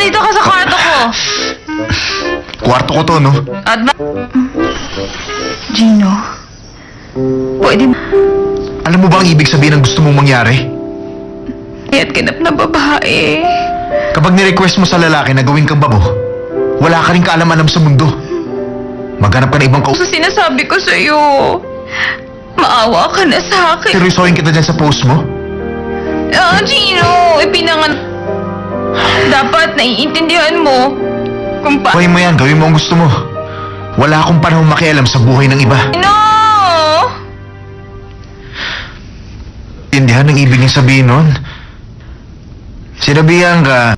Nandito ka sa kwarto ko. Kwarto ko to, no? At Gino, pwede Alam mo ba ang ibig sabihin ng gusto mong mangyari? at kinap na babae. Kapag nirequest mo sa lalaki na gawin kang babo, wala ka rin kaalam-alam sa mundo. Maghanap ka na ibang So sinasabi ko sa'yo, maawa ka na sa akin. Seryosohin kita dyan sa post mo? Gino, dapat naiintindihan mo kung Gawin mo yan, gawin mo ang gusto mo. Wala akong panahon makialam sa buhay ng iba. No! Intindihan ang ibig niyang sabihin nun. Sinabihan ka,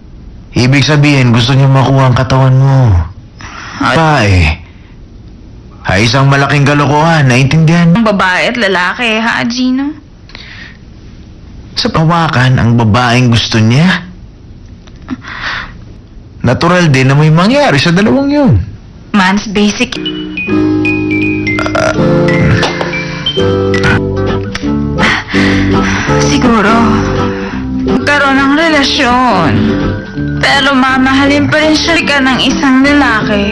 ibig sabihin gusto niya makuha ang katawan mo. Ay isang malaking kalokohan, naintindihan? Ang babae at lalaki, ha, Gino? Sa pawakan ang babaeng gusto niya. Natural din na may mangyari sa dalawang yun. Man's basic. Siguro, magkaroon ng relasyon. Pero mamahalin pa rin siya ka ng isang lalaki.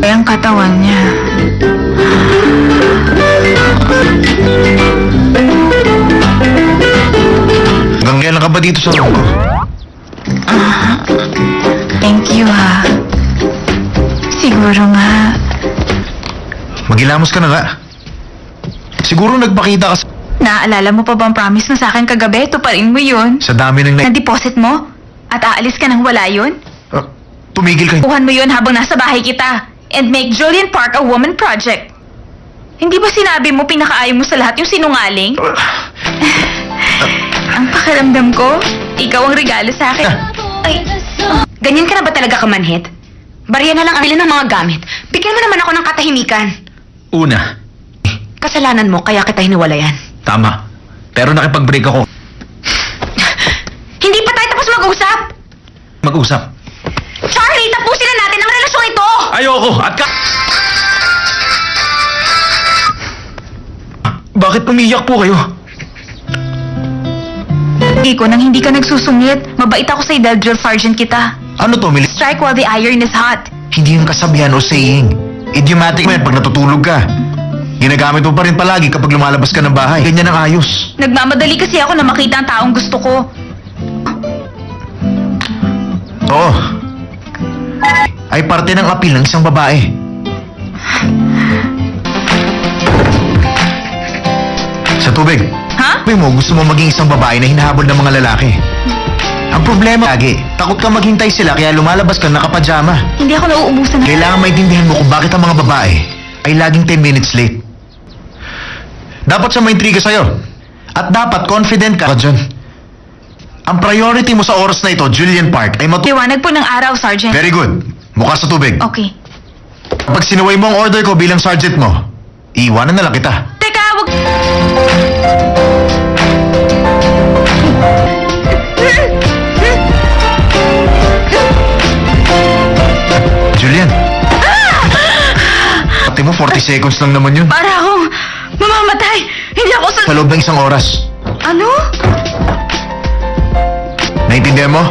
Ay ang katawan niya. Hanggang kailan ka ba dito sa room ko? Thank you, ha. Siguro nga. Maghilamos ka na nga. Siguro nagpakita ka Naaalala mo pa bang promise mo sa akin kagabi? Tuparin mo yun. sa dami ng Na-deposit mo? At aalis ka nang wala yun? tumigil ka. Kuhan mo yun habang nasa bahay kita. And make Julian Park a woman project. Hindi ba sinabi mo pinakaayaw mo sa lahat yung sinungaling? Ang pakiramdam ko, ikaw ang regalo sa akin. Ay, Ganyan ka na ba talaga kamanhit? Barya na lang ang bilhin ng mga gamit. Bigyan mo naman ako ng katahimikan. Una, Kasalanan mo, kaya kita hiniwalayan. tama. Pero nakipag-break ako. Hindi pa tayo tapos mag-usap! Mag-usap. Charlie, tapusin na natin ang relasyong ito! Ayoko! At ka... Bakit pumiyak po kayo? Iko, nang hindi ka nagsusungit, mabait ako sa'yo dahil drill sergeant kita. Ano to, Mili? Strike while the iron is hot. Hindi yung kasabihan o saying. Idiomatic man pag natutulog ka. Ginagamit mo pa rin palagi kapag lumalabas ka ng bahay. Ganyan ang ayos. Nagmamadali kasi ako na makita ang taong gusto ko. Oo. Ay parte ng apil ng isang babae. Sa tubig. Ha? Sabi mo, gusto mo maging isang babae na hinahabol ng mga lalaki. Ang problema, lagi, takot ka maghintay sila kaya lumalabas ka nakapajama. Hindi ako nauubusan ng... Kailangan maintindihan mo kung bakit ang mga babae ay laging 10 minutes late. Dapat siya maintriga sa'yo. At dapat confident ka dyan. Ang priority mo sa oras na ito, Julian Park, ay Liwanag po ng araw, Sergeant. Very good. Mukha sa tubig. Okay. Pag sinuway mo ang order ko bilang sergeant mo, iiwanan na lang kita. Teka, wag... Julian. Pati mo, 40 seconds lang naman yun. Para akong mamamatay. Hindi ako Sa loob ng isang oras. Ano? Naintindihan mo?